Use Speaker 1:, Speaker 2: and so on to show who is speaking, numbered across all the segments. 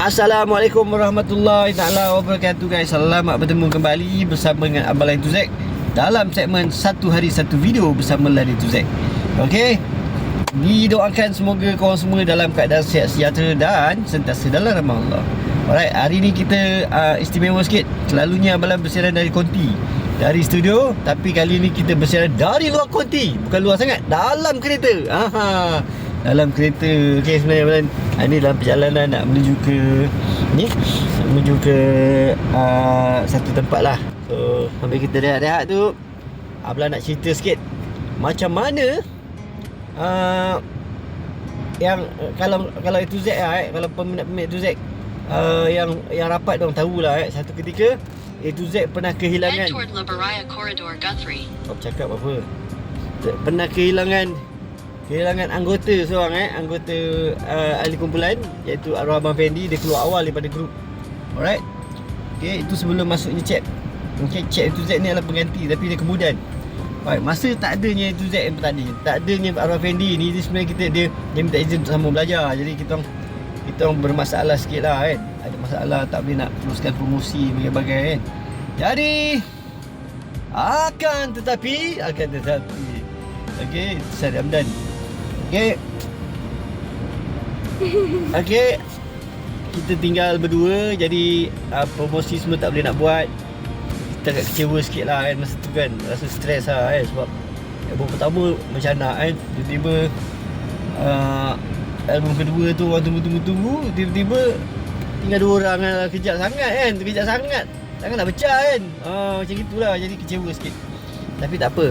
Speaker 1: Assalamualaikum warahmatullahi taala wabarakatuh guys. Selamat bertemu kembali bersama dengan Abang Lain Tuzek dalam segmen satu hari satu video bersama Lain Tuzek. Okey. Didoakan semoga korang semua dalam keadaan sihat sejahtera dan sentiasa dalam rahmat Allah. Alright, hari ni kita istimewa sikit. Selalunya Abang Lain bersiaran dari konti, dari studio, tapi kali ni kita bersiaran dari luar konti. Bukan luar sangat, dalam kereta. Dalam kereta. Okey, sebenarnya Abang Lain ini dalam perjalanan nak menuju ke satu tempat lah. So sambil kita rehat-rehat tu, Abang nak cerita sikit macam mana yang kalau A2Z kalau peminat-peminat A2Z yang rapat dong tahulah satu ketika A2Z pernah kehilangan cakap apa? Pernah kehilangan anggota seorang anggota ahli kumpulan, iaitu arwah Abang Fendi. Dia keluar awal daripada grup. Alright. Okay, itu sebelum masuknya Cep. Okay, Cep A2Z ni adalah pengganti, tapi dia kemudian. Alright, masa tak adanya A2Z yang tadi, tak adanya arwah Fendi ni, sebenarnya dia minta izin untuk sama belajar. Jadi kita orang bermasalah sikit lah kan. Ada masalah, tak boleh nak teruskan promosi bagai-bagai kan. Jadi akan tetapi okay, Ustaz Ramdan. Okay, kita tinggal berdua. Jadi promosi semua tak boleh nak buat. Kita agak kecewa sikit lah kan masa tu kan. Rasa stres lah kan. Sebab album pertama macam nak kan, tiba-tiba album kedua tu orang tunggu-tunggu, tiba-tiba tinggal dua orang lah. Kejap sangat kan. Terkejap sangat, tangan nak pecah kan. Macam gitulah. Jadi kecewa sikit. Tapi tak apa,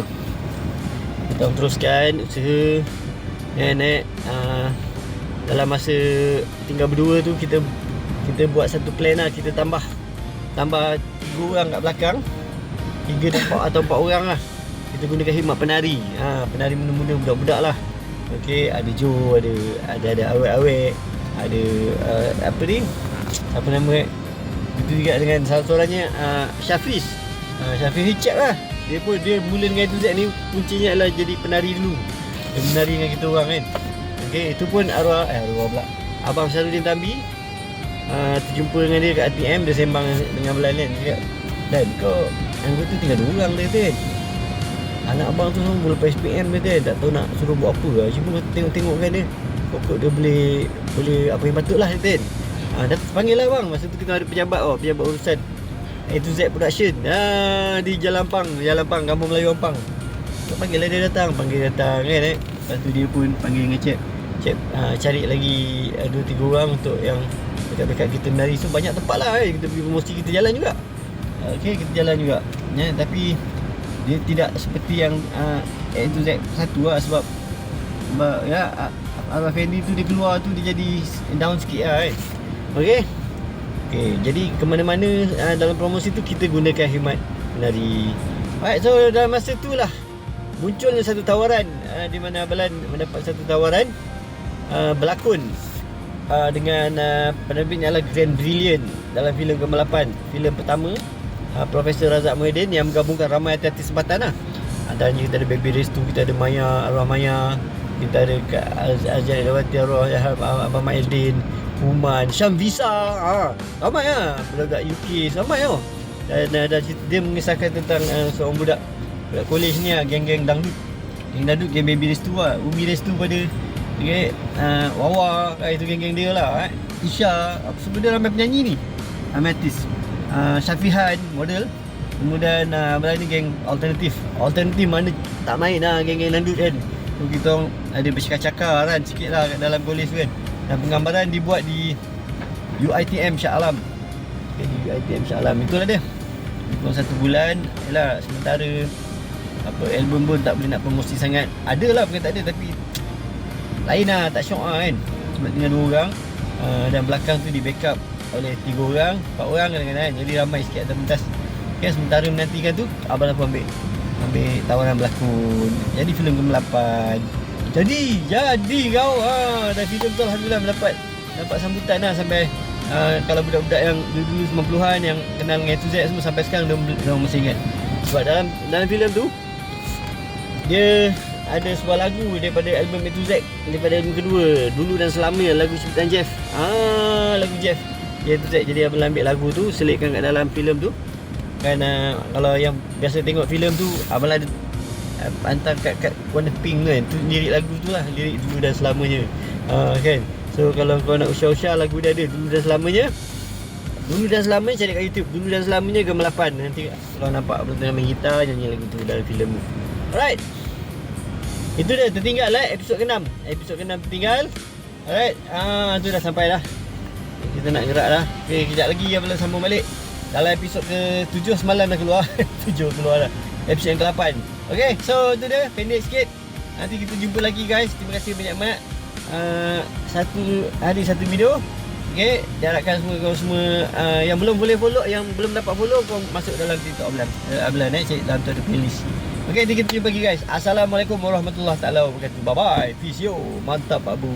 Speaker 1: kita teruskan usaha. Dalam masa tinggal berdua tu, kita buat satu plan lah. Kita tambah 3 orang kat belakang, 3 atau 4 orang lah. Kita gunakan khidmat penari. Penari muda-muda, budak-budak lah. Okey, ada Joe, ada awek-awek, ada apa ni, apa nama itu juga dengan salah seorangnya Syafiz Hicap lah. Dia mula dengan A2Z ni, kuncinya adalah jadi penari dulu. Dia menari dengan kita orang kan. Okey, itu pun arwah pula Abang Syarudin Tambi. Terjumpa dengan dia kat ATM. Dia sembang dengan Belan kan. Dia cakap, Dan kau anggota tinggal 2 orang dia kan. Anak abang tu semua lepas SPM dia kan. Tak tahu nak suruh buat apa lah. Cuma tengok kan dia, kok dia boleh apa yang patut lah dia kan. Dah panggil lah bang. Masa tu kita ada pejabat urusan A2Z Production di Jalan Pang, Kampung Melayu Ampang. Panggil lah dia datang kan Lepas tu dia pun panggil dengan Cep, cari lagi 2-3 orang untuk yang dekat-dekat kita menari. So banyak tempat lah kita pergi promosi, kita jalan juga. Okay, kita jalan juga ya, tapi dia tidak seperti yang A2Z satu lah. Sebab ya, Abang Fendi tu dia keluar tu, dia jadi down sikit lah Okay, jadi ke mana-mana dalam promosi tu kita gunakan khidmat menari. Alright, so dalam masa tu lah munculnya satu tawaran, di mana Abalan mendapat satu tawaran berlakon dengan penerbitnya adalah Grand Brilliant dalam filem Gemelapan, filem pertama Profesor Razak Muhyiddin yang menggabungkan ramai artis tempatan lah. Antaranya kita ada Baby Restu, kita ada Maya, arwah Maya, kita ada Azhar Dawati, arwah Abang Maildin, Human, Syam Visa, ramai lah, budak UK ramai lah. Dan dia mengisahkan tentang seorang budak college ni lah, geng-geng dangdut, geng Baby Restu lah, Umi Restu pada Wawa, itu geng-geng dia lah. Isha, apa semua dia ramai penyanyi ni, ramai artis. Syafihan model. Kemudian berani geng alternatif mana tak main lah geng-geng dangdut kan. So kita orang ada bercakap-cakap kan sikit lah dalam college kan. Dan penggambaran dibuat di UiTM Shah Alam. Di UiTM Shah Alam, itulah dia. Dalam 1 bulan yalah, sementara album pun tak boleh nak promosi sangat. Ada lah, bukan tak ada, tapi lain lah, tak syok lah kan. Sebab tinggal 2 orang dan belakang tu di backup oleh 3 orang, 4 orang kadang-kadang. Jadi ramai sikit atas pentas. Okay, sementara menantikan tu, Abang pun ambil tawaran berlakon. Jadi filem Gemelapan. Jadi kau dan filem tu alhamdulillah mendapat sambutan lah. Sampai kalau budak-budak yang dulu 90-an yang kenal dengan A2Z semua, sampai sekarang dia masih ingat. Sebab dalam filem tu dia ada sebuah lagu daripada album A to Z, daripada album kedua, Dulu dan Selamanya, lagu ciptaan Jeff. Lagu Jeff A to Z. Jadi Abang ambil lagu tu, selitkan kat dalam filem tu. Kan kalau yang biasa tengok filem tu, Abang ada hantar kat warna pink kan. Tu lirik lagu tu lah, lirik Dulu dan Selamanya. Kan. So kalau kau nak usah-usah, lagu dia ada Dulu dan Selamanya. Dulu dan Selamanya cari kat YouTube. Dulu dan Selamanya Gambar 8. Nanti kalau nampak Abang tengah main gitar, nyanyi lagu tu dalam filem tu. Alright. Itu dah tertinggal lah episod ke-6. Episod ke-6 tertinggal. Alright. Tu dah sampai dah. Kita nak gerak dah. Okay, kejap lagi Abang sambung balik. Dalam episod ke-7 semalam dah keluar. 7 keluar dah. Episod yang ke-8. Okay, so itu dia. Pendek sikit. Nanti kita jumpa lagi guys. Terima kasih banyak-banyak. Satu hari satu video. Okay, diharapkan semua kau semua yang belum boleh follow, yang belum dapat follow, kau masuk dalam TikTok Ablan cari dalam tu ada playlist. Okay, nanti kita jumpa lagi guys. Assalamualaikum warahmatullahi taala wabarakatuh. Bye bye. Peace yo. Mantap Pak Bu.